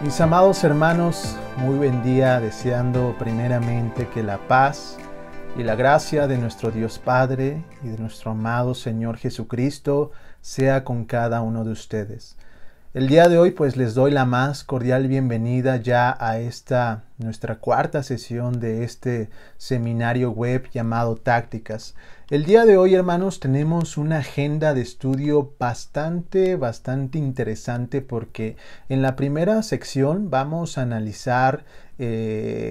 Mis amados hermanos, muy buen día, deseando primeramente que la paz y la gracia de nuestro Dios Padre y de nuestro amado Señor Jesucristo sea con cada uno de ustedes. El día de hoy pues les doy la más cordial bienvenida ya a esta nuestra cuarta sesión de este seminario web llamado Tácticas. El día de hoy, hermanos, tenemos una agenda de estudio bastante interesante porque en la primera sección vamos a analizar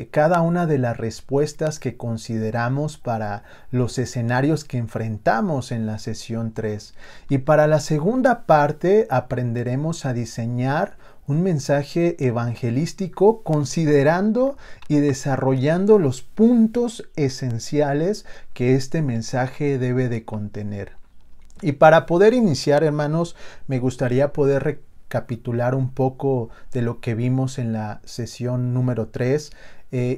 cada una de las respuestas que consideramos para los escenarios que enfrentamos en la sesión 3. Y para la segunda parte aprenderemos a diseñar un mensaje evangelístico considerando y desarrollando los puntos esenciales que este mensaje debe de contener. Y para poder iniciar, hermanos, me gustaría poder recapitular un poco de lo que vimos en la sesión número 3,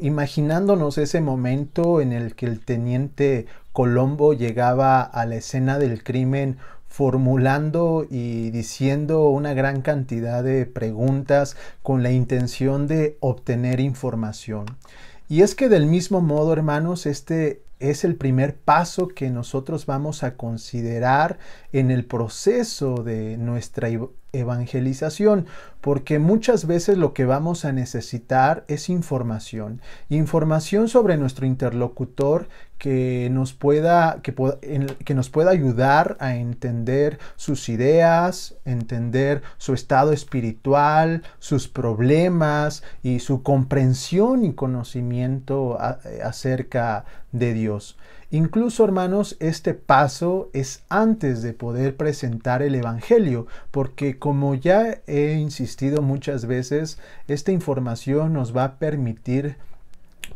imaginándonos ese momento en el que el teniente Colombo llegaba a la escena del crimen formulando y diciendo una gran cantidad de preguntas con la intención de obtener información. Y es que del mismo modo, hermanos, este es el primer paso que nosotros vamos a considerar en el proceso de nuestra evangelización, porque muchas veces lo que vamos a necesitar es información sobre nuestro interlocutor que nos pueda ayudar a entender sus ideas, entender su estado espiritual, sus problemas y su comprensión y conocimiento acerca de Dios. Incluso, hermanos, este paso es antes de poder presentar el Evangelio, porque como ya he insistido muchas veces, esta información nos va a permitir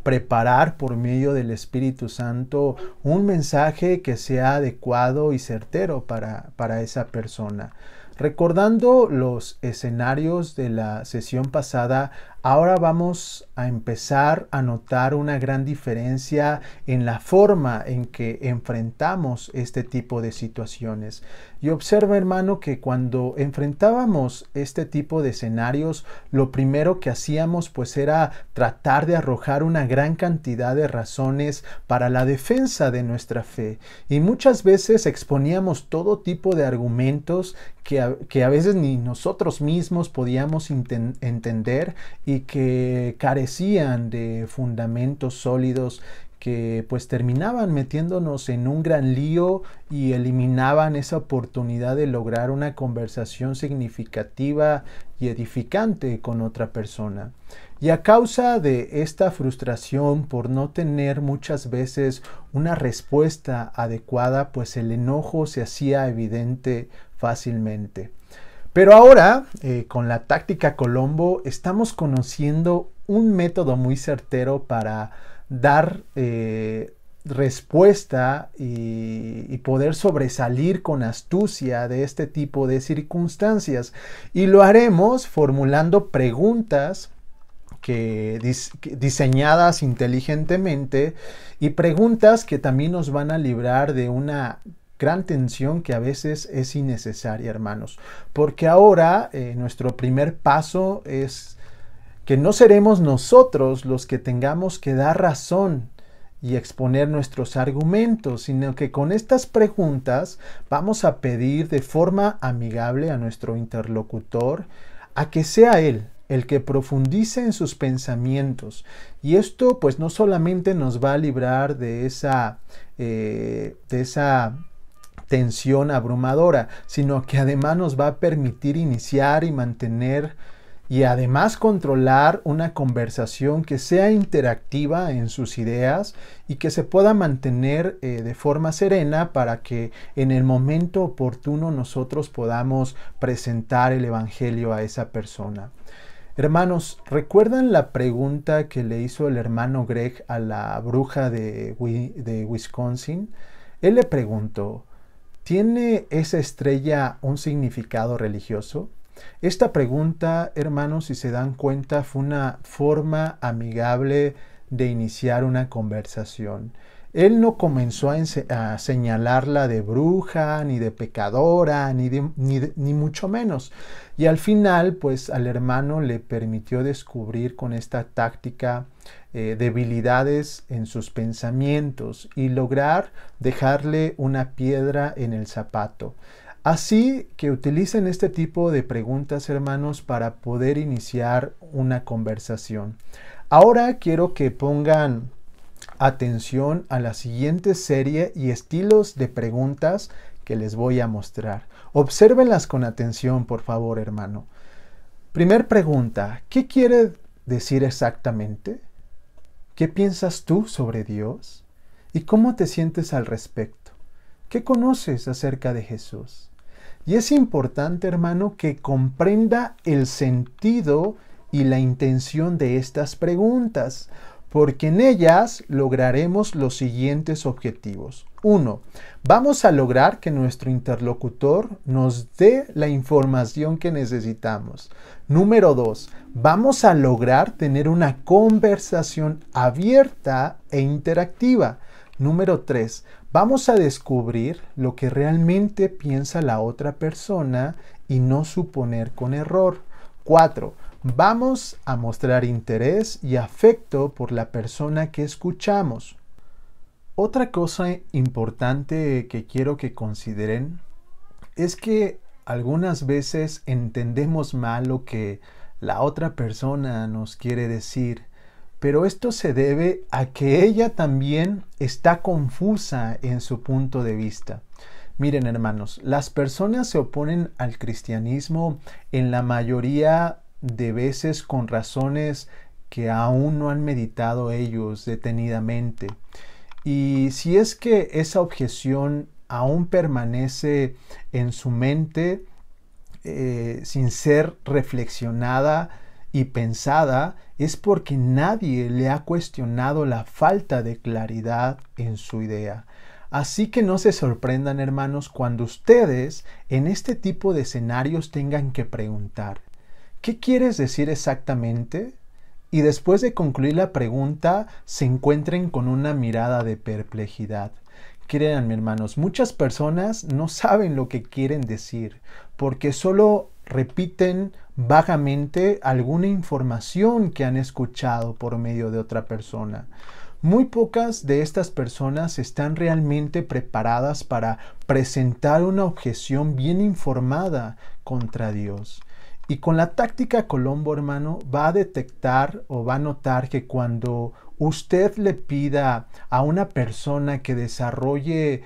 preparar por medio del Espíritu Santo un mensaje que sea adecuado y certero para esa persona. Recordando los escenarios de la sesión pasada, ahora vamos a empezar a notar una gran diferencia en la forma en que enfrentamos este tipo de situaciones. Y observa, hermano, que cuando enfrentábamos este tipo de escenarios, lo primero que hacíamos pues era tratar de arrojar una gran cantidad de razones para la defensa de nuestra fe. Y muchas veces exponíamos todo tipo de argumentos que a veces ni nosotros mismos podíamos entender y que carecían de fundamentos sólidos que pues terminaban metiéndonos en un gran lío y eliminaban esa oportunidad de lograr una conversación significativa y edificante con otra persona. Y a causa de esta frustración por no tener muchas veces una respuesta adecuada, pues el enojo se hacía evidente fácilmente. Pero ahora, con la táctica Colombo, estamos conociendo un método muy certero para dar respuesta y poder sobresalir con astucia de este tipo de circunstancias. Y lo haremos formulando preguntas diseñadas inteligentemente y preguntas que también nos van a librar de una gran tensión que a veces es innecesaria, hermanos, porque ahora nuestro primer paso es que no seremos nosotros los que tengamos que dar razón y exponer nuestros argumentos, sino que con estas preguntas vamos a pedir de forma amigable a nuestro interlocutor a que sea él el que profundice en sus pensamientos. Y esto pues no solamente nos va a librar de esa tensión abrumadora, sino que además nos va a permitir iniciar y mantener y además controlar una conversación que sea interactiva en sus ideas y que se pueda mantener de forma serena para que en el momento oportuno nosotros podamos presentar el Evangelio a esa persona. Hermanos, ¿recuerdan la pregunta que le hizo el hermano Greg a la bruja de Wisconsin? Él le preguntó, ¿tiene esa estrella un significado religioso? Esta pregunta, hermanos, si se dan cuenta, fue una forma amigable de iniciar una conversación. Él no comenzó a señalarla de bruja, ni de pecadora, ni mucho menos. Y al final, pues al hermano le permitió descubrir con esta táctica debilidades en sus pensamientos y lograr dejarle una piedra en el zapato. Así que utilicen este tipo de preguntas, hermanos, para poder iniciar una conversación. Ahora quiero que pongan atención a la siguiente serie y estilos de preguntas que les voy a mostrar. Obsérvenlas con atención, por favor, hermano. Primer pregunta, ¿qué quiere decir exactamente? ¿Qué piensas tú sobre Dios? ¿Y cómo te sientes al respecto? ¿Qué conoces acerca de Jesús? Y es importante, hermano, que comprenda el sentido y la intención de estas preguntas, porque en ellas lograremos los siguientes objetivos. 1. Vamos a lograr que nuestro interlocutor nos dé la información que necesitamos. Número 2. Vamos a lograr tener una conversación abierta e interactiva. Número 3. Vamos a descubrir lo que realmente piensa la otra persona y no suponer con error. 4. Vamos a mostrar interés y afecto por la persona que escuchamos. Otra cosa importante que quiero que consideren es que algunas veces entendemos mal lo que la otra persona nos quiere decir, pero esto se debe a que ella también está confusa en su punto de vista. Miren, hermanos, las personas se oponen al cristianismo en la mayoría de veces con razones que aún no han meditado ellos detenidamente. Y si es que esa objeción aún permanece en su mente sin ser reflexionada y pensada, es porque nadie le ha cuestionado la falta de claridad en su idea. Así que no se sorprendan, hermanos, cuando ustedes en este tipo de escenarios tengan que preguntar: ¿qué quieres decir exactamente? Y después de concluir la pregunta, se encuentren con una mirada de perplejidad. Créanme, hermanos, muchas personas no saben lo que quieren decir, porque solo repiten vagamente alguna información que han escuchado por medio de otra persona. Muy pocas de estas personas están realmente preparadas para presentar una objeción bien informada contra Dios. Y con la táctica Colombo, hermano, va a detectar o va a notar que cuando usted le pida a una persona que desarrolle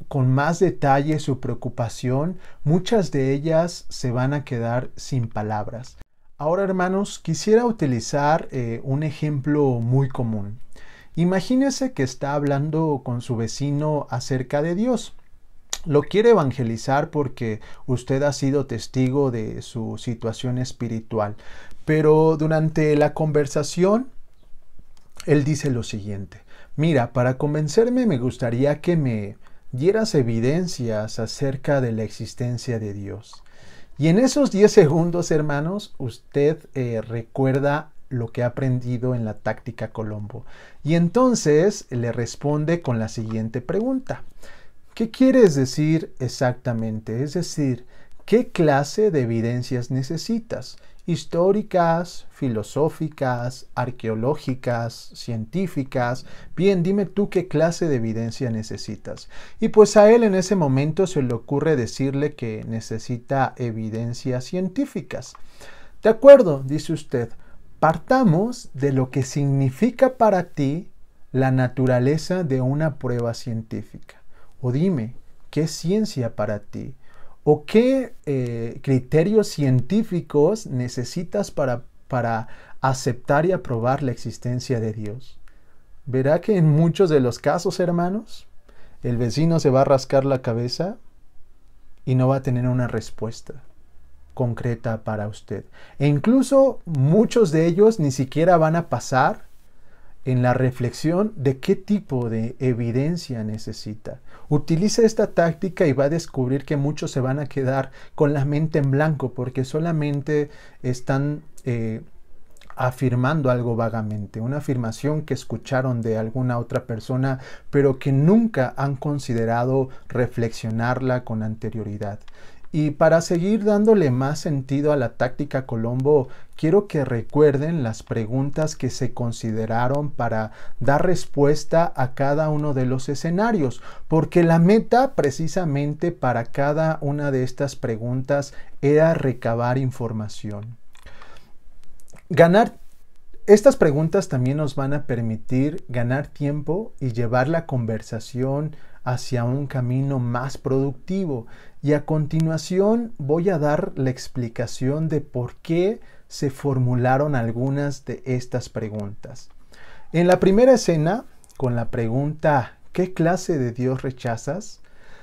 con más detalle su preocupación, muchas de ellas se van a quedar sin palabras. Ahora, hermanos, quisiera utilizar un ejemplo muy común. Imagínese que está hablando con su vecino acerca de Dios. Lo quiere evangelizar porque usted ha sido testigo de su situación espiritual. Pero durante la conversación, él dice lo siguiente: mira, para convencerme me gustaría que me dieras evidencias acerca de la existencia de Dios. Y en esos 10 segundos, hermanos, usted recuerda lo que ha aprendido en la táctica Colombo. Y entonces le responde con la siguiente pregunta: ¿qué quieres decir exactamente? Es decir, ¿qué clase de evidencias necesitas? Históricas, filosóficas, arqueológicas, científicas. Bien, dime tú qué clase de evidencia necesitas. Y pues a él en ese momento se le ocurre decirle que necesita evidencias científicas. De acuerdo, dice usted, partamos de lo que significa para ti la naturaleza de una prueba científica. O dime, ¿qué es ciencia para ti? ¿O qué criterios científicos necesitas para aceptar y aprobar la existencia de Dios? Verá que en muchos de los casos, hermanos, el vecino se va a rascar la cabeza y no va a tener una respuesta concreta para usted. E incluso muchos de ellos ni siquiera van a pasar en la reflexión de qué tipo de evidencia necesita. Utilice esta táctica y va a descubrir que muchos se van a quedar con la mente en blanco porque solamente están afirmando algo vagamente, una afirmación que escucharon de alguna otra persona, pero que nunca han considerado reflexionarla con anterioridad. Y para seguir dándole más sentido a la táctica Colombo, quiero que recuerden las preguntas que se consideraron para dar respuesta a cada uno de los escenarios, porque la meta precisamente para cada una de estas preguntas era recabar información. Estas preguntas también nos van a permitir ganar tiempo y llevar la conversación hacia un camino más productivo. Y a continuación voy a dar la explicación de por qué se formularon algunas de estas preguntas. En la primera escena, con la pregunta ¿qué clase de Dios rechazas?,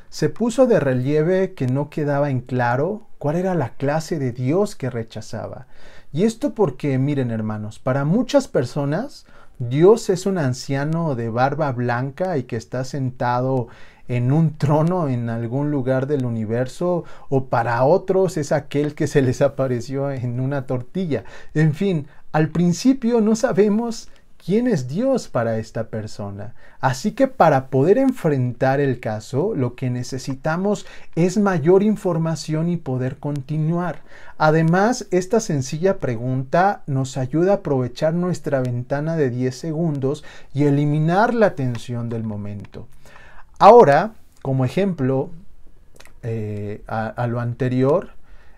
se puso de relieve que no quedaba en claro cuál era la clase de Dios que rechazaba. Y esto porque, miren hermanos, para muchas personas Dios es un anciano de barba blanca y que está sentado en un trono en algún lugar del universo, o para otros es aquel que se les apareció en una tortilla. En fin, al principio no sabemos quién es Dios para esta persona. Así que para poder enfrentar el caso, lo que necesitamos es mayor información y poder continuar. Además, esta sencilla pregunta nos ayuda a aprovechar nuestra ventana de 10 segundos y eliminar la tensión del momento. Ahora, como ejemplo a lo anterior,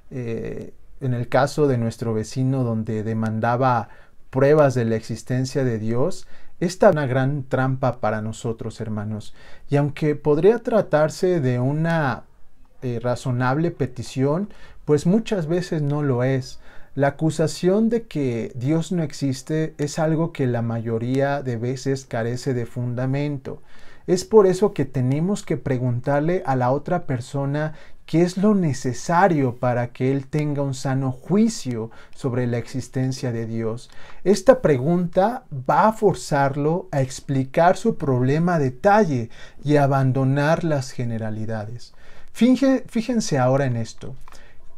en el caso de nuestro vecino donde demandaba pruebas de la existencia de Dios, esta es una gran trampa para nosotros, hermanos. Y aunque podría tratarse de una razonable petición, pues muchas veces no lo es. La acusación de que Dios no existe es algo que la mayoría de veces carece de fundamento. Es por eso que tenemos que preguntarle a la otra persona qué es lo necesario para que él tenga un sano juicio sobre la existencia de Dios. Esta pregunta va a forzarlo a explicar su problema a detalle y a abandonar las generalidades. Fíjense ahora en esto.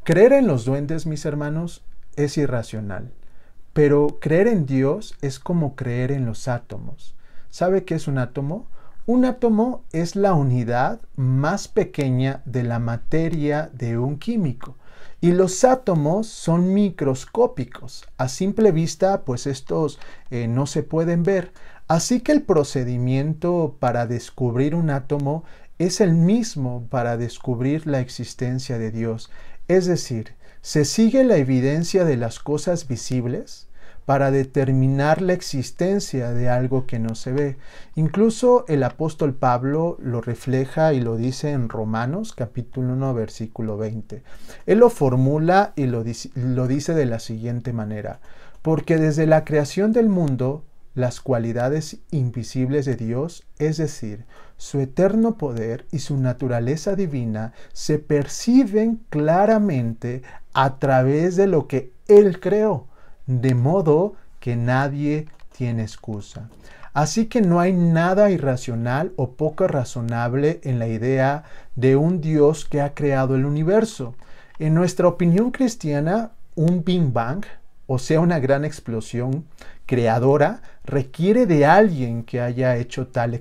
Creer en los duendes, mis hermanos, es irracional. Pero creer en Dios es como creer en los átomos. ¿Sabe qué es un átomo? Un átomo es la unidad más pequeña de la materia de un químico. Y los átomos son microscópicos. A simple vista, pues estos no se pueden ver. Así que el procedimiento para descubrir un átomo es el mismo para descubrir la existencia de Dios. Es decir, se sigue la evidencia de las cosas visibles para determinar la existencia de algo que no se ve. Incluso el apóstol Pablo lo refleja y lo dice en Romanos capítulo 1 versículo 20. Él lo formula y lo dice de la siguiente manera: porque desde la creación del mundo, las cualidades invisibles de Dios, es decir, su eterno poder y su naturaleza divina, se perciben claramente a través de lo que Él creó, de modo que nadie tiene excusa. Así que no hay nada irracional o poco razonable en la idea de un Dios que ha creado el universo. En nuestra opinión cristiana, un Big Bang, o sea, una gran explosión creadora, requiere de alguien que haya hecho tal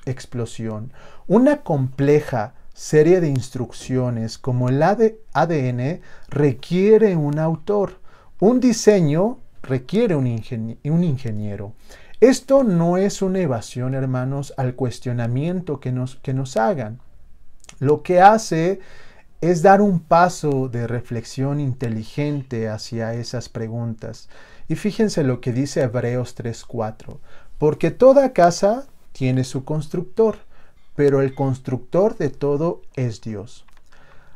explosión. Una compleja serie de instrucciones como el ADN requiere un autor. Un diseño requiere un ingeniero. Esto no es una evasión, hermanos, al cuestionamiento que nos hagan. Lo que hace es dar un paso de reflexión inteligente hacia esas preguntas. Y fíjense lo que dice Hebreos 3:4. Porque toda casa tiene su constructor, pero el constructor de todo es Dios.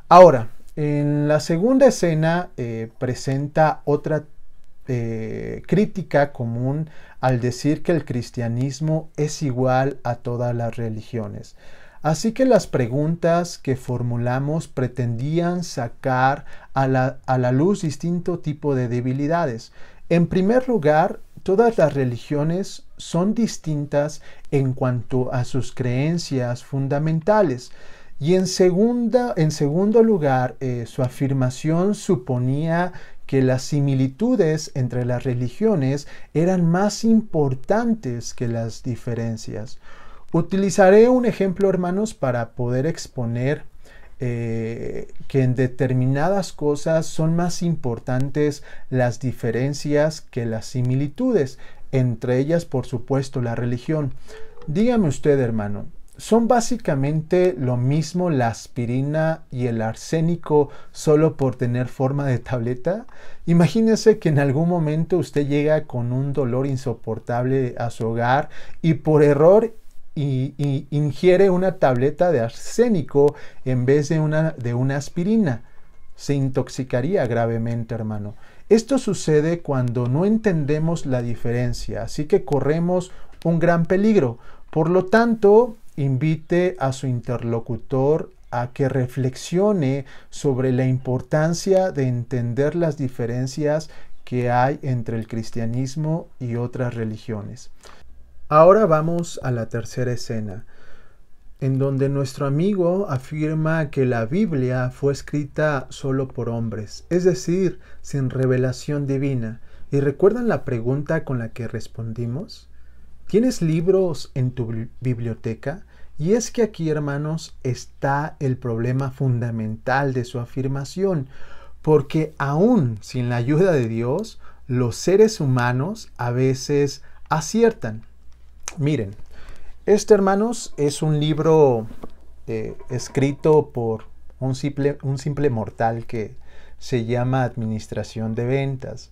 Ahora, en la segunda escena presenta otra crítica común al decir que el cristianismo es igual a todas las religiones. Así que las preguntas que formulamos pretendían sacar a la luz distinto tipo de debilidades. En primer lugar, todas las religiones son distintas en cuanto a sus creencias fundamentales. Y en segundo lugar, su afirmación suponía que las similitudes entre las religiones eran más importantes que las diferencias. Utilizaré un ejemplo, hermanos, para poder exponer que en determinadas cosas son más importantes las diferencias que las similitudes, entre ellas, por supuesto, la religión. Dígame usted, hermano, ¿son básicamente lo mismo la aspirina y el arsénico solo por tener forma de tableta? Imagínese que en algún momento usted llega con un dolor insoportable a su hogar y por error y ingiere una tableta de arsénico en vez de una aspirina. Se intoxicaría gravemente, hermano. Esto sucede cuando no entendemos la diferencia, así que corremos un gran peligro. Por lo tanto, invite a su interlocutor a que reflexione sobre la importancia de entender las diferencias que hay entre el cristianismo y otras religiones. Ahora vamos a la tercera escena, en donde nuestro amigo afirma que la Biblia fue escrita solo por hombres, es decir, sin revelación divina. ¿Y recuerdan la pregunta con la que respondimos? ¿Tienes libros en tu biblioteca? Y es que aquí, hermanos, está el problema fundamental de su afirmación, porque aún sin la ayuda de Dios, los seres humanos a veces aciertan. Miren, este, hermanos, es un libro escrito por un simple mortal que se llama Administración de Ventas.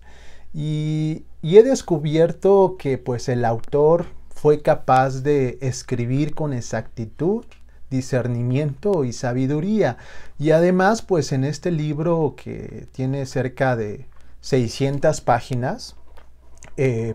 Y he descubierto que pues el autor fue capaz de escribir con exactitud, discernimiento y sabiduría. Y además, pues en este libro que tiene cerca de 600 páginas,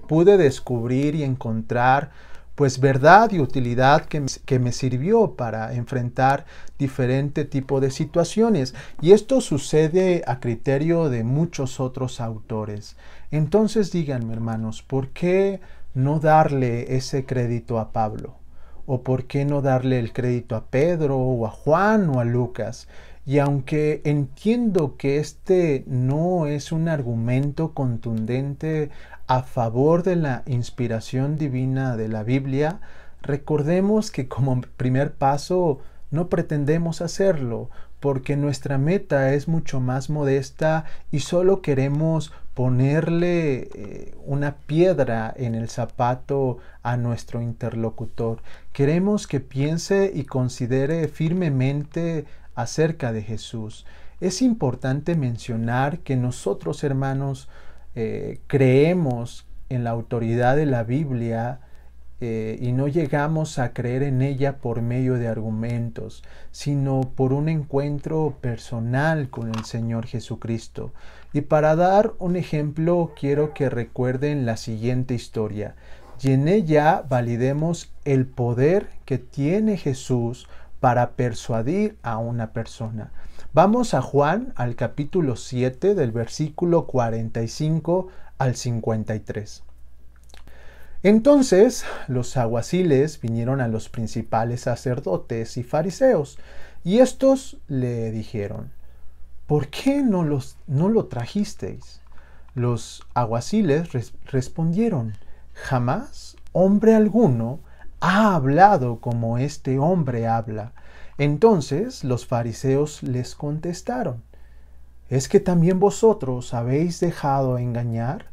pude descubrir y encontrar pues verdad y utilidad que me sirvió para enfrentar diferente tipo de situaciones. Y esto sucede a criterio de muchos otros autores. Entonces díganme, hermanos, ¿por qué no darle ese crédito a Pablo? ¿O por qué no darle el crédito a Pedro o a Juan o a Lucas? Y aunque entiendo que este no es un argumento contundente a favor de la inspiración divina de la Biblia, recordemos que como primer paso no pretendemos hacerlo, porque nuestra meta es mucho más modesta y solo queremos ponerle una piedra en el zapato a nuestro interlocutor. Queremos que piense y considere firmemente acerca de Jesús. Es importante mencionar que nosotros, hermanos, creemos en la autoridad de la Biblia y no llegamos a creer en ella por medio de argumentos, sino por un encuentro personal con el Señor Jesucristo. Y para dar un ejemplo, quiero que recuerden la siguiente historia. Y en ella validemos el poder que tiene Jesús para persuadir a una persona. Vamos a Juan, al capítulo 7, del versículo 45 al 53. Entonces los alguaciles vinieron a los principales sacerdotes y fariseos, y estos le dijeron: ¿por qué no lo trajisteis? Los alguaciles respondieron: jamás hombre alguno ha hablado como este hombre habla. Entonces los fariseos les contestaron: ¿es que también vosotros habéis dejado engañar?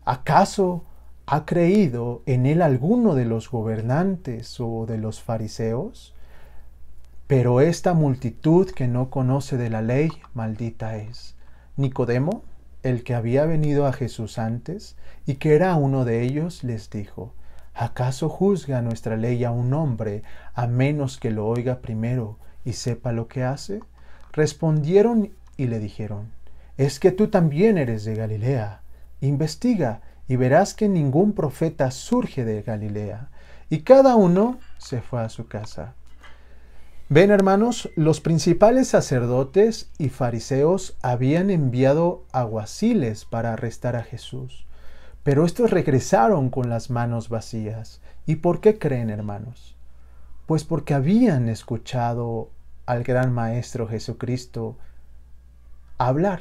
¿Acaso ha creído en él alguno de los gobernantes o de los fariseos? Pero esta multitud que no conoce de la ley, maldita es. Nicodemo, el que había venido a Jesús antes y que era uno de ellos, les dijo: ¿acaso juzga nuestra ley a un hombre a menos que lo oiga primero y sepa lo que hace? Respondieron y le dijeron: es que tú también eres de Galilea. Investiga y verás que ningún profeta surge de Galilea. Y cada uno se fue a su casa. Ven, hermanos, los principales sacerdotes y fariseos habían enviado alguaciles para arrestar a Jesús. Pero estos regresaron con las manos vacías. ¿Y por qué creen, hermanos? Pues porque habían escuchado al gran Maestro Jesucristo hablar.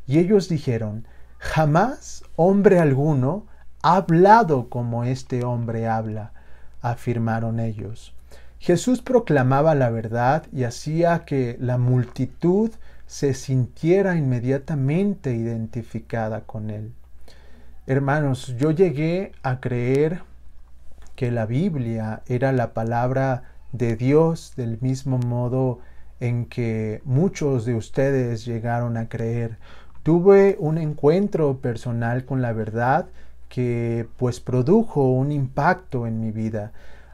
Y ellos dijeron: jamás hombre alguno ha hablado como este hombre habla, afirmaron ellos. Jesús proclamaba la verdad y hacía que la multitud se sintiera inmediatamente identificada con él. Hermanos, yo llegué a creer que la Biblia era la palabra de Dios del mismo modo en que muchos de ustedes llegaron a creer. Tuve un encuentro personal con la verdad que pues produjo un impacto en mi vida.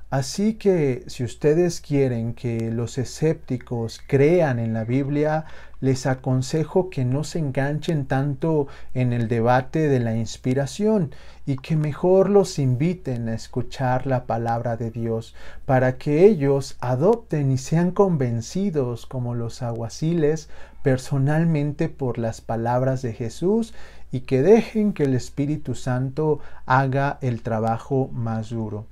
Así que si ustedes quieren que los escépticos crean en la Biblia, les aconsejo que no se enganchen tanto en el debate de la inspiración y que mejor los inviten a escuchar la palabra de Dios para que ellos adopten y sean convencidos como los aguaciles personalmente por las palabras de Jesús y que dejen que el Espíritu Santo haga el trabajo más duro.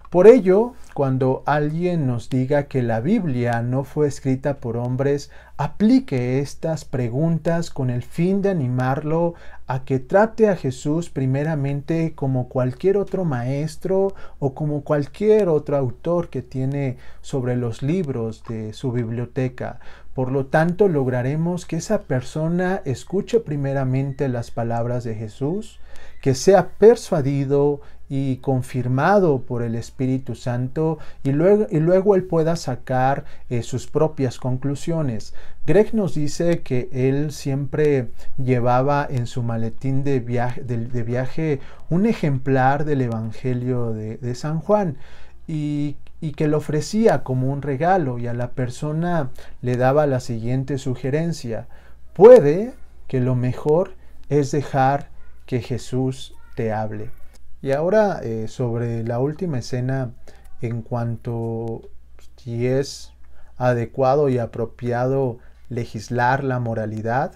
Por ello, cuando alguien nos diga que la Biblia no fue escrita por hombres, aplique estas preguntas con el fin de animarlo a que trate a Jesús primeramente como cualquier otro maestro o como cualquier otro autor que tiene sobre los libros de su biblioteca. Por lo tanto, lograremos que esa persona escuche primeramente las palabras de Jesús, que sea persuadido y confirmado por el Espíritu Santo y luego él pueda sacar sus propias conclusiones. Greg nos dice que él siempre llevaba en su maletín de viaje un ejemplar del Evangelio de San Juan y que lo ofrecía como un regalo, y a la persona le daba la siguiente sugerencia: puede que lo mejor es dejar que Jesús te hable. Y ahora sobre la última escena, en cuanto si es adecuado y apropiado legislar la moralidad,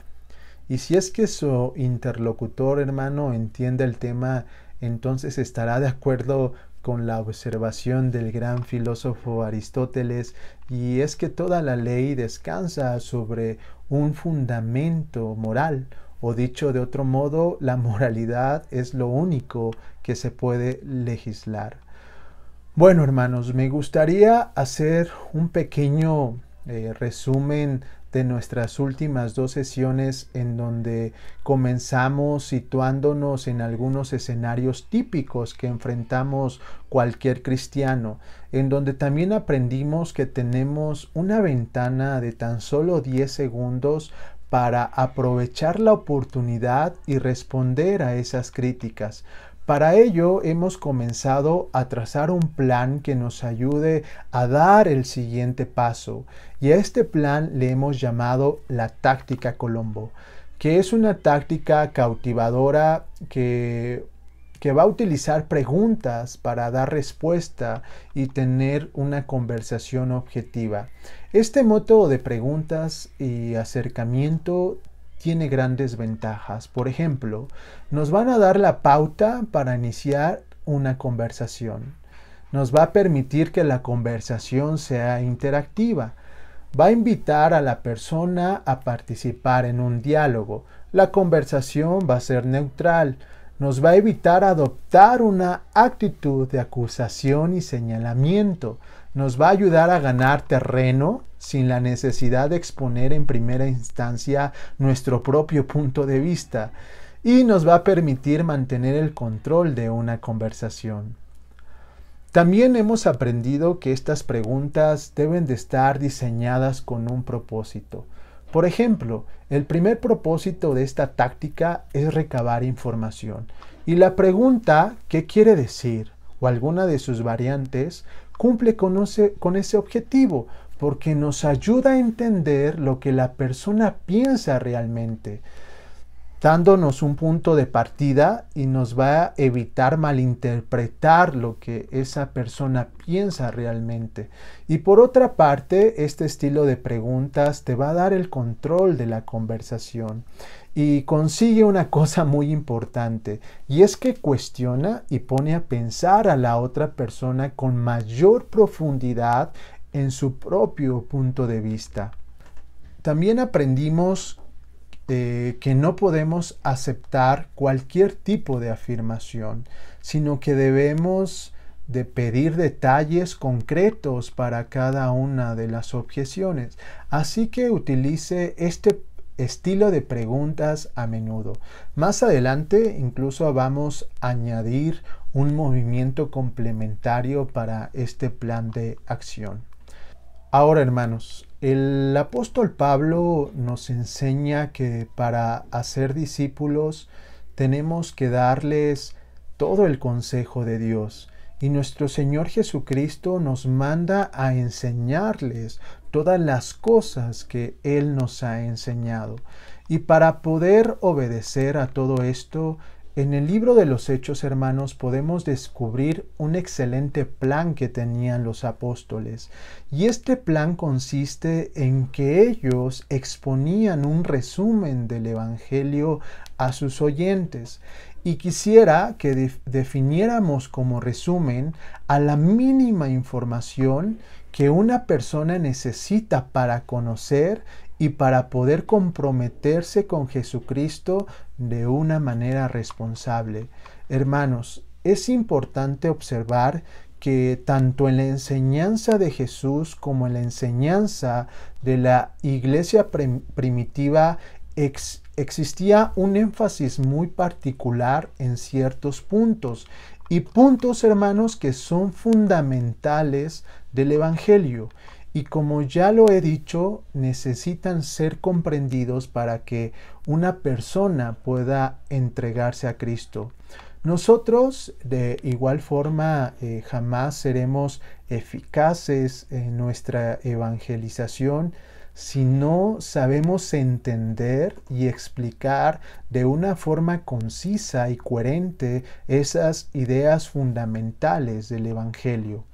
y si es que su interlocutor, hermano, entiende el tema, entonces estará de acuerdo con la observación del gran filósofo Aristóteles, y es que toda la ley descansa sobre un fundamento moral, o dicho de otro modo, la moralidad es lo único que se puede legislar. Bueno, hermanos, me gustaría hacer un pequeño resumen de nuestras últimas 2 sesiones, en donde comenzamos situándonos en algunos escenarios típicos que enfrentamos cualquier cristiano, en donde también aprendimos que tenemos una ventana de tan solo 10 segundos para aprovechar la oportunidad y responder a esas críticas. Para ello hemos comenzado a trazar un plan que nos ayude a dar el siguiente paso, y a este plan le hemos llamado la táctica Colombo, que es una táctica cautivadora que va a utilizar preguntas para dar respuesta y tener una conversación objetiva. Este método de preguntas y acercamiento tiene grandes ventajas. Por ejemplo, nos van a dar la pauta para iniciar una conversación. Nos va a permitir que la conversación sea interactiva. Va a invitar a la persona a participar en un diálogo. La conversación va a ser neutral. Nos va a evitar adoptar una actitud de acusación y señalamiento. Nos va a ayudar a ganar terreno sin la necesidad de exponer en primera instancia nuestro propio punto de vista, y nos va a permitir mantener el control de una conversación. También hemos aprendido que estas preguntas deben de estar diseñadas con un propósito. Por ejemplo, el primer propósito de esta táctica es recabar información, y la pregunta ¿qué quiere decir? O alguna de sus variantes cumple con ese objetivo, porque nos ayuda a entender lo que la persona piensa realmente, dándonos un punto de partida, y nos va a evitar malinterpretar lo que esa persona piensa realmente. Y por otra parte, este estilo de preguntas te va a dar el control de la conversación y consigue una cosa muy importante, y es que cuestiona y pone a pensar a la otra persona con mayor profundidad en su propio punto de vista. También aprendimos que no podemos aceptar cualquier tipo de afirmación, sino que debemos de pedir detalles concretos para cada una de las objeciones. Así que utilice este estilo de preguntas a menudo. Más adelante incluso vamos a añadir un movimiento complementario para este plan de acción. Ahora, hermanos, el apóstol Pablo nos enseña que para hacer discípulos tenemos que darles todo el consejo de Dios. Y nuestro Señor Jesucristo nos manda a enseñarles todas las cosas que Él nos ha enseñado. Y para poder obedecer a todo esto, en el libro de los Hechos, hermanos, podemos descubrir un excelente plan que tenían los apóstoles. Y este plan consiste en que ellos exponían un resumen del Evangelio a sus oyentes. Y quisiera que definiéramos como resumen a la mínima información que una persona necesita para conocer y para poder comprometerse con Jesucristo de una manera responsable. Hermanos, es importante observar que tanto en la enseñanza de Jesús como en la enseñanza de la iglesia primitiva existía un énfasis muy particular en ciertos puntos, y puntos, hermanos, que son fundamentales del Evangelio. Y como ya lo he dicho, necesitan ser comprendidos para que una persona pueda entregarse a Cristo. Nosotros, de igual forma, jamás seremos eficaces en nuestra evangelización si no sabemos entender y explicar de una forma concisa y coherente esas ideas fundamentales del Evangelio.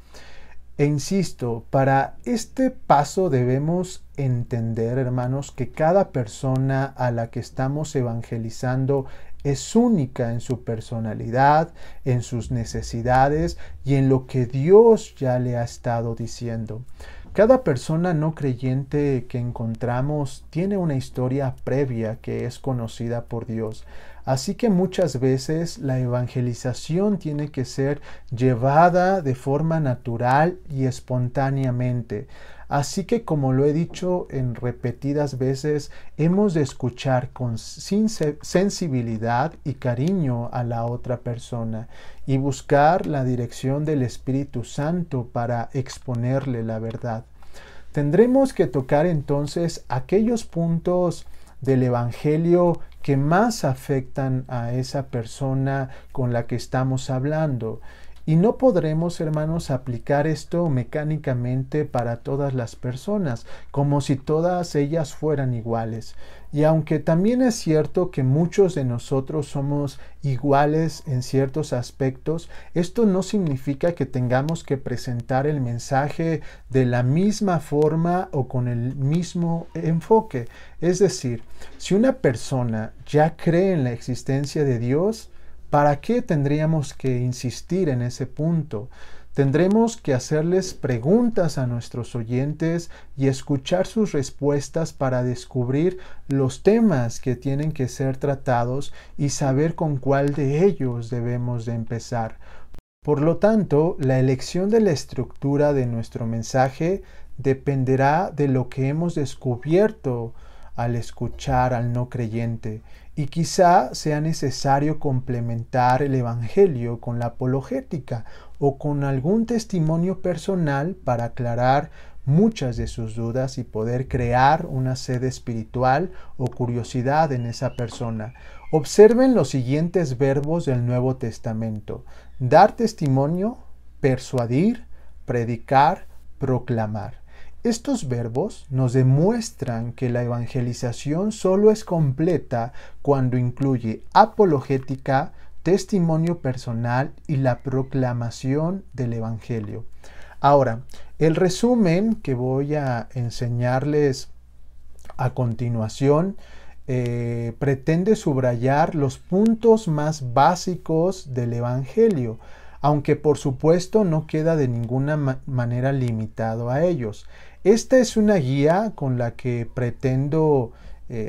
E insisto, para este paso debemos entender, hermanos, que cada persona a la que estamos evangelizando es única en su personalidad, en sus necesidades y en lo que Dios ya le ha estado diciendo. Cada persona no creyente que encontramos tiene una historia previa que es conocida por Dios. Así que muchas veces la evangelización tiene que ser llevada de forma natural y espontáneamente. Así que, como lo he dicho en repetidas veces, hemos de escuchar con sensibilidad y cariño a la otra persona y buscar la dirección del Espíritu Santo para exponerle la verdad. Tendremos que tocar entonces aquellos puntos del Evangelio que más afectan a esa persona con la que estamos hablando. Y no podremos, hermanos, aplicar esto mecánicamente para todas las personas, como si todas ellas fueran iguales. Y aunque también es cierto que muchos de nosotros somos iguales en ciertos aspectos, esto no significa que tengamos que presentar el mensaje de la misma forma o con el mismo enfoque. Es decir, si una persona ya cree en la existencia de Dios, ¿para qué tendríamos que insistir en ese punto? Tendremos que hacerles preguntas a nuestros oyentes y escuchar sus respuestas para descubrir los temas que tienen que ser tratados y saber con cuál de ellos debemos de empezar. Por lo tanto, la elección de la estructura de nuestro mensaje dependerá de lo que hemos descubierto al escuchar al no creyente, y quizá sea necesario complementar el Evangelio con la apologética o con algún testimonio personal para aclarar muchas de sus dudas y poder crear una sed espiritual o curiosidad en esa persona. Observen los siguientes verbos del Nuevo Testamento: dar testimonio, persuadir, predicar, proclamar. Estos verbos nos demuestran que la evangelización solo es completa cuando incluye apologética, testimonio personal y la proclamación del Evangelio. Ahora, el resumen que voy a enseñarles a continuación pretende subrayar los puntos más básicos del Evangelio, aunque por supuesto no queda de ninguna manera limitado a ellos. Esta es una guía con la que pretendo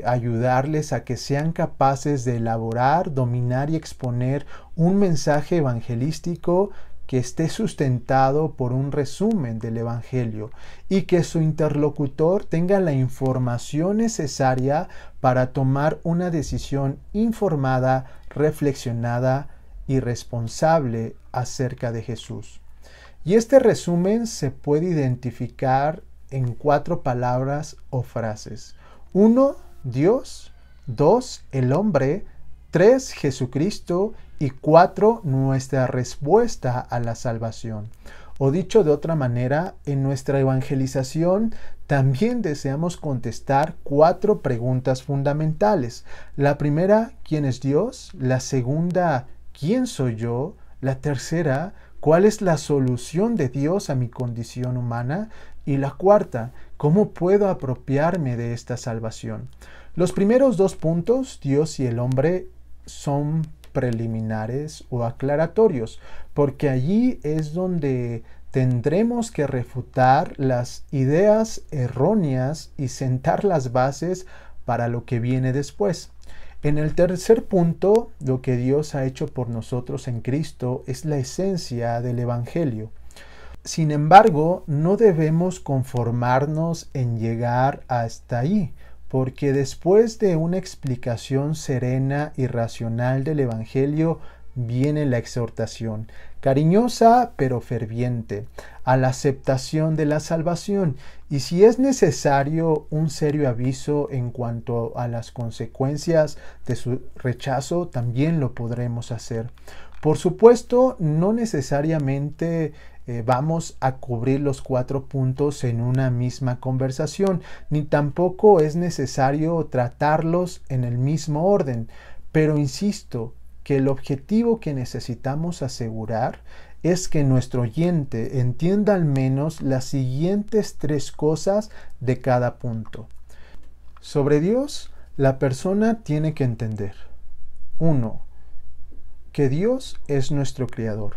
ayudarles a que sean capaces de elaborar, dominar y exponer un mensaje evangelístico que esté sustentado por un resumen del Evangelio y que su interlocutor tenga la información necesaria para tomar una decisión informada, reflexionada y responsable acerca de Jesús. Y este resumen se puede identificar en 4 palabras o frases. 1. Dios. 2. El hombre. 3. Jesucristo. Y 4. Nuestra respuesta a la salvación. O dicho de otra manera, en nuestra evangelización también deseamos contestar 4 preguntas fundamentales. La primera, ¿quién es Dios? La segunda, ¿quién soy yo? La tercera, ¿cuál es la solución de Dios a mi condición humana? Y la cuarta, ¿cómo puedo apropiarme de esta salvación? Los primeros 2 puntos, Dios y el hombre, son preliminares o aclaratorios, porque allí es donde tendremos que refutar las ideas erróneas y sentar las bases para lo que viene después. En el tercer punto, lo que Dios ha hecho por nosotros en Cristo es la esencia del Evangelio. Sin embargo, no debemos conformarnos en llegar hasta ahí, porque después de una explicación serena y racional del Evangelio viene la exhortación, cariñosa pero ferviente, a la aceptación de la salvación, y si es necesario un serio aviso en cuanto a las consecuencias de su rechazo, también lo podremos hacer. Por supuesto, no necesariamente vamos a cubrir los 4 puntos en una misma conversación, ni tampoco es necesario tratarlos en el mismo orden, pero insisto que el objetivo que necesitamos asegurar es que nuestro oyente entienda al menos las siguientes 3 cosas de cada punto. Sobre Dios, la persona tiene que entender: 1. Que Dios es nuestro Creador.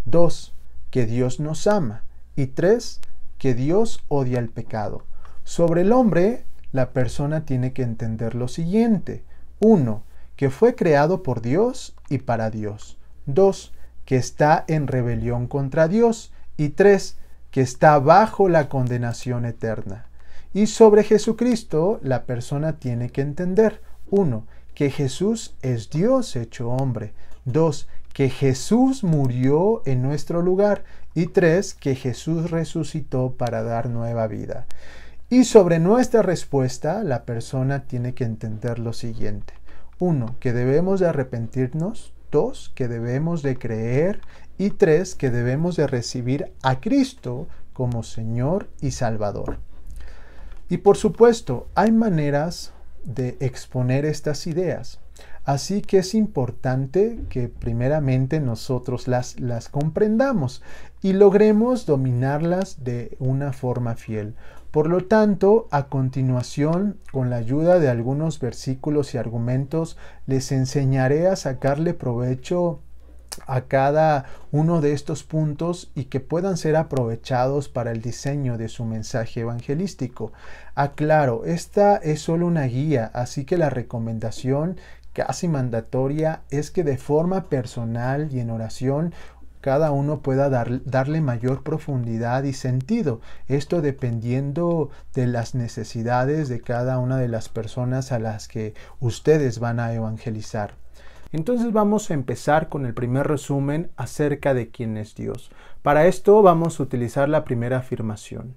2. Que Dios nos ama. Y 3. Que Dios odia el pecado. Sobre el hombre, la persona tiene que entender lo siguiente: 1. Que fue creado por Dios y para Dios. 2. Que está en rebelión contra Dios. Y 3. Que está bajo la condenación eterna. Y sobre Jesucristo, la persona tiene que entender: 1. Que Jesús es Dios hecho hombre. 2. Que Jesús murió en nuestro lugar. Y 3. Que Jesús resucitó para dar nueva vida. Y sobre nuestra respuesta, la persona tiene que entender lo siguiente: 1. Que debemos de arrepentirnos. 2. Que debemos de creer. Y 3. Que debemos de recibir a Cristo como Señor y Salvador. Y por supuesto, hay maneras de exponer estas ideas. Así que es importante que primeramente nosotros las comprendamos y logremos dominarlas de una forma fiel. Por lo tanto, a continuación, con la ayuda de algunos versículos y argumentos, les enseñaré a sacarle provecho a cada uno de estos puntos y que puedan ser aprovechados para el diseño de su mensaje evangelístico. Aclaro, esta es solo una guía, así que la recomendación casi mandatoria es que de forma personal y en oración cada uno pueda darle mayor profundidad y sentido. Esto dependiendo de las necesidades de cada una de las personas a las que ustedes van a evangelizar. Entonces vamos a empezar con el primer resumen acerca de quién es Dios. Para esto vamos a utilizar la primera afirmación.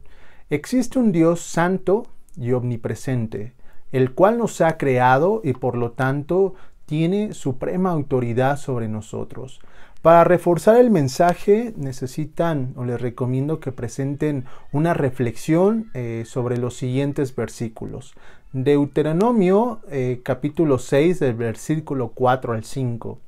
Existe un Dios santo y omnipresente, el cual nos ha creado y por lo tanto tiene suprema autoridad sobre nosotros. Para reforzar el mensaje necesitan o les recomiendo que presenten una reflexión sobre los siguientes versículos. Deuteronomio capítulo 6 del versículo 4 al 5.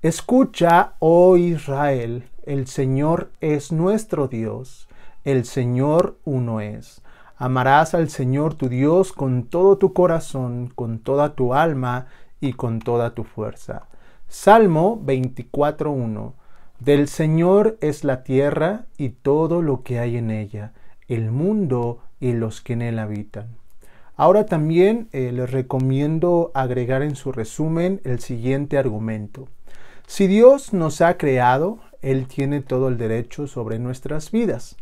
Escucha, oh Israel, el Señor es nuestro Dios, el Señor uno es. Amarás al Señor tu Dios con todo tu corazón, con toda tu alma y con toda tu fuerza. Salmo 24:1. Del Señor es la tierra y todo lo que hay en ella, el mundo y los que en él habitan. Ahora también les recomiendo agregar en su resumen el siguiente argumento. Si Dios nos ha creado, Él tiene todo el derecho sobre nuestras vidas.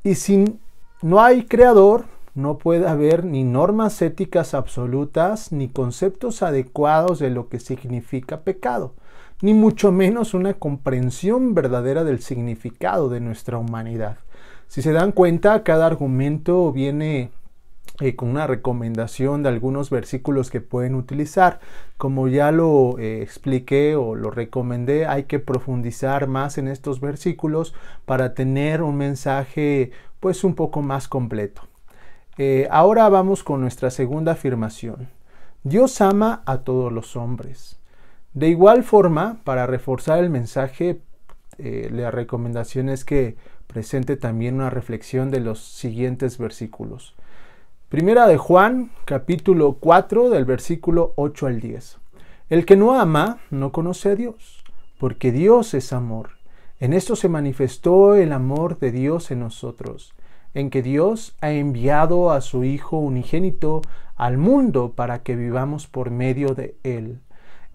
Y si no hay creador, no puede haber ni normas éticas absolutas, ni conceptos adecuados de lo que significa pecado, ni mucho menos una comprensión verdadera del significado de nuestra humanidad. Si se dan cuenta, cada argumento viene con una recomendación de algunos versículos que pueden utilizar. Como ya lo expliqué o lo recomendé, hay que profundizar más en estos versículos para tener un mensaje pues un poco más completo. Ahora vamos con nuestra segunda afirmación. Dios ama a todos los hombres. De igual forma, para reforzar el mensaje, la recomendación es que presente también una reflexión de los siguientes versículos. Primera de Juan, capítulo 4, del versículo 8 al 10. El que no ama no conoce a Dios, porque Dios es amor. En esto se manifestó el amor de Dios en nosotros, en que Dios ha enviado a su Hijo unigénito al mundo para que vivamos por medio de Él.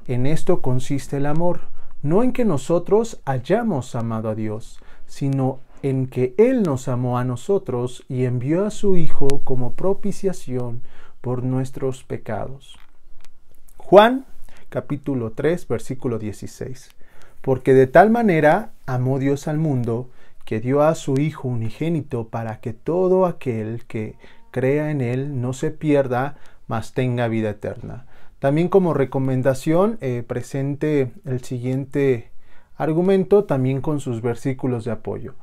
En esto consiste el amor, no en que nosotros hayamos amado a Dios, sino en que Él nos amó a nosotros y envió a su Hijo como propiciación por nuestros pecados. Juan, capítulo 3, versículo 16. Porque de tal manera amó Dios al mundo, que dio a su Hijo unigénito para que todo aquel que crea en Él no se pierda, mas tenga vida eterna. También como recomendación presente el siguiente argumento, también con sus versículos de apoyo.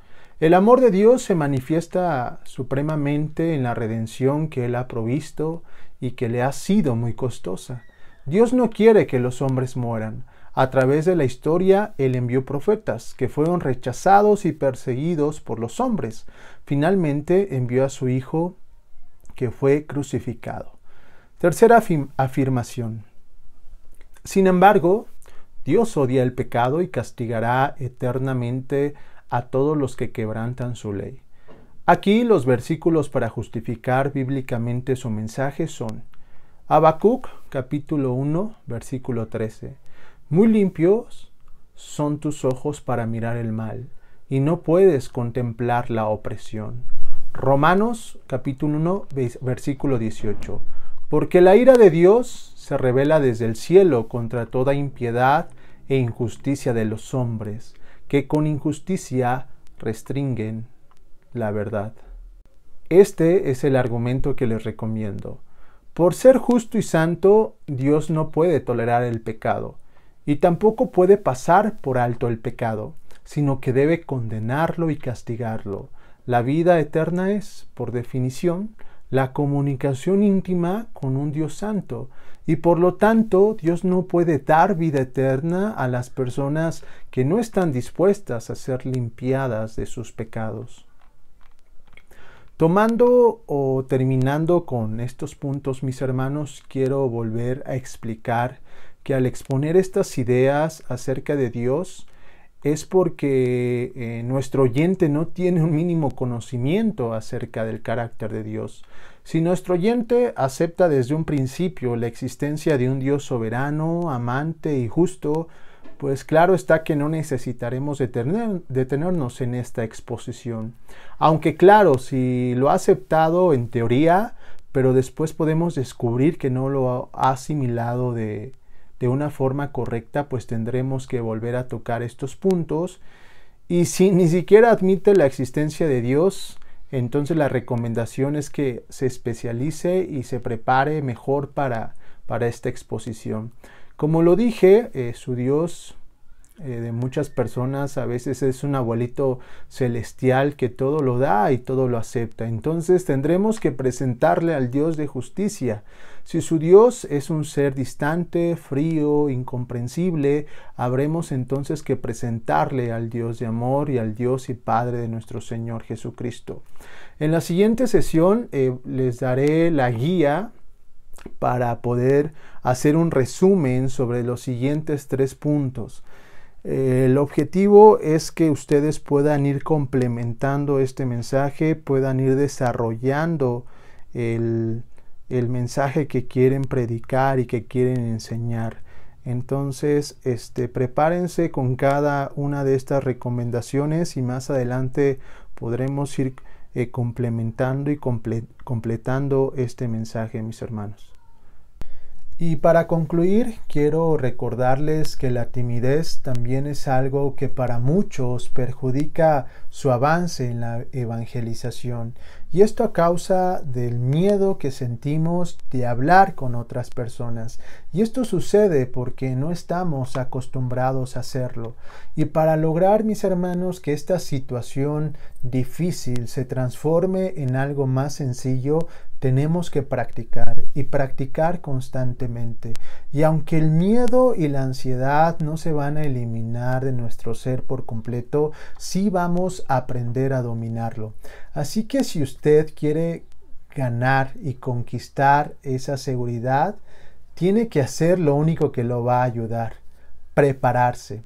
El amor de Dios se manifiesta supremamente en la redención que Él ha provisto y que le ha sido muy costosa. Dios no quiere que los hombres mueran. A través de la historia, Él envió profetas que fueron rechazados y perseguidos por los hombres. Finalmente envió a su Hijo que fue crucificado. Tercera afirmación. Sin embargo, Dios odia el pecado y castigará eternamente a todos los que quebrantan su ley. Aquí los versículos para justificar bíblicamente su mensaje son Habacuc, capítulo 1, versículo 13. Muy limpios son tus ojos para mirar el mal, y no puedes contemplar la opresión. Romanos, capítulo 1, versículo 18. Porque la ira de Dios se revela desde el cielo contra toda impiedad e injusticia de los hombres, que con injusticia restringen la verdad. Este es el argumento que les recomiendo. Por ser justo y santo, Dios no puede tolerar el pecado, y tampoco puede pasar por alto el pecado, sino que debe condenarlo y castigarlo. La vida eterna es, por definición, la comunicación íntima con un Dios santo, y por lo tanto Dios no puede dar vida eterna a las personas que no están dispuestas a ser limpiadas de sus pecados. Tomando o terminando con estos puntos, mis hermanos, quiero volver a explicar que al exponer estas ideas acerca de Dios es porque nuestro oyente no tiene un mínimo conocimiento acerca del carácter de Dios. Si nuestro oyente acepta desde un principio la existencia de un Dios soberano, amante y justo, pues claro está que no necesitaremos detenernos en esta exposición. Aunque claro, si lo ha aceptado en teoría, pero después podemos descubrir que no lo ha asimilado de una forma correcta, pues tendremos que volver a tocar estos puntos. Y si ni siquiera admite la existencia de Dios, entonces la recomendación es que se especialice y se prepare mejor para esta exposición. Como lo dije, su Dios de muchas personas a veces es un abuelito celestial que todo lo da y todo lo acepta. Entonces tendremos que presentarle al Dios de justicia. Si su Dios es un ser distante, frío, incomprensible, habremos entonces que presentarle al Dios de amor y al Dios y Padre de nuestro Señor Jesucristo. En la siguiente sesión les daré la guía para poder hacer un resumen sobre los siguientes 3 puntos. El objetivo es que ustedes puedan ir complementando este mensaje, puedan ir desarrollando el mensaje que quieren predicar y que quieren enseñar. Entonces, prepárense con cada una de estas recomendaciones y más adelante podremos ir complementando y completando este mensaje, mis hermanos. Y para concluir, quiero recordarles que la timidez también es algo que para muchos perjudica su avance en la evangelización. Y esto a causa del miedo que sentimos de hablar con otras personas. Y esto sucede porque no estamos acostumbrados a hacerlo. Y para lograr, mis hermanos, que esta situación difícil se transforme en algo más sencillo, tenemos que practicar y practicar constantemente. Y aunque el miedo y la ansiedad no se van a eliminar de nuestro ser por completo, sí vamos a aprender a dominarlo. Así que si usted quiere ganar y conquistar esa seguridad, tiene que hacer lo único que lo va a ayudar: prepararse.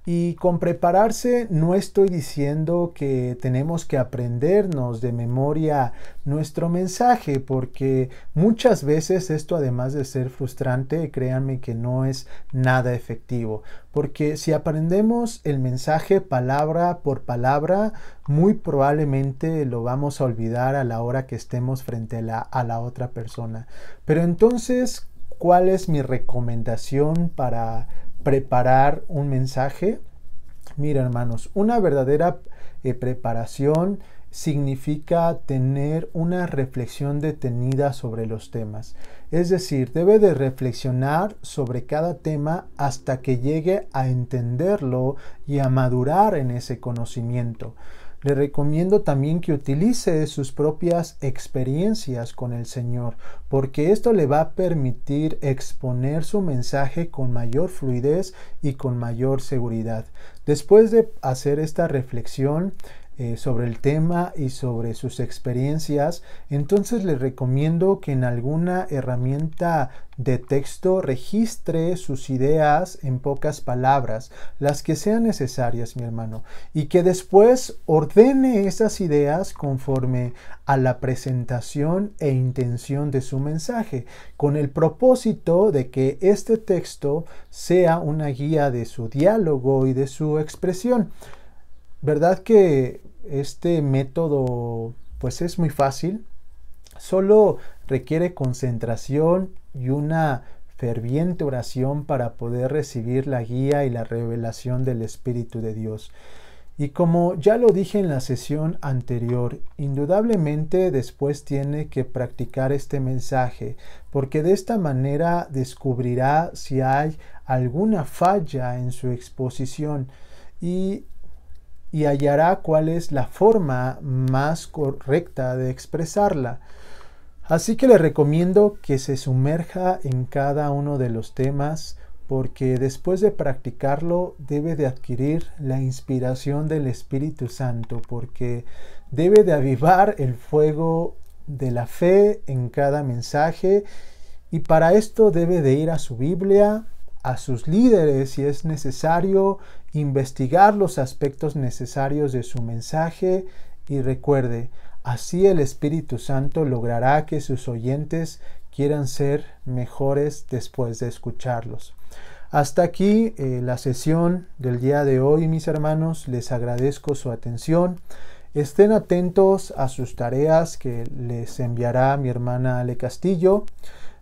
Y con prepararse no estoy diciendo que tenemos que aprendernos de memoria nuestro mensaje, porque muchas veces esto, además de ser frustrante, créanme que no es nada efectivo. Porque si aprendemos el mensaje palabra por palabra, muy probablemente lo vamos a olvidar a la hora que estemos frente a la otra persona. Pero entonces, ¿cuál es mi recomendación para preparar un mensaje? Mira, hermanos, una verdadera preparación significa tener una reflexión detenida sobre los temas. Es decir, debe de reflexionar sobre cada tema hasta que llegue a entenderlo y a madurar en ese conocimiento. Le recomiendo también que utilice sus propias experiencias con el Señor, porque esto le va a permitir exponer su mensaje con mayor fluidez y con mayor seguridad. Después de hacer esta reflexión sobre el tema y sobre sus experiencias, entonces le recomiendo que en alguna herramienta de texto registre sus ideas en pocas palabras, las que sean necesarias, mi hermano, y que después ordene esas ideas conforme a la presentación e intención de su mensaje, con el propósito de que este texto sea una guía de su diálogo y de su expresión. ¿Verdad que este método pues es muy fácil? Solo requiere concentración y una ferviente oración para poder recibir la guía y la revelación del Espíritu de Dios. Y como ya lo dije en la sesión anterior, indudablemente después tiene que practicar este mensaje, porque de esta manera descubrirá si hay alguna falla en su exposición y hallará cuál es la forma más correcta de expresarla. Así que le recomiendo que se sumerja en cada uno de los temas, porque después de practicarlo debe de adquirir la inspiración del Espíritu Santo, porque debe de avivar el fuego de la fe en cada mensaje, y para esto debe de ir a su Biblia, a sus líderes si es necesario, investigar los aspectos necesarios de su mensaje y recuerde, así el Espíritu Santo logrará que sus oyentes quieran ser mejores después de escucharlos. Hasta aquí la sesión del día de hoy, mis hermanos. Les agradezco su atención. Estén atentos a sus tareas que les enviará mi hermana Ale Castillo.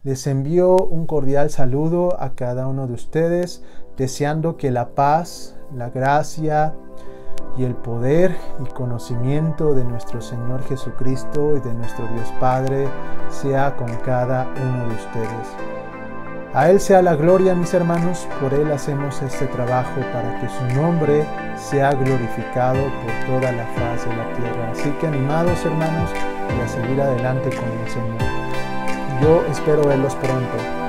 Les envío un cordial saludo a cada uno de ustedes, deseando que la paz, la gracia y el poder y conocimiento de nuestro Señor Jesucristo y de nuestro Dios Padre sea con cada uno de ustedes. A Él sea la gloria, mis hermanos, por Él hacemos este trabajo para que su nombre sea glorificado por toda la faz de la tierra. Así que animados, hermanos, y a seguir adelante con el Señor. Yo espero verlos pronto.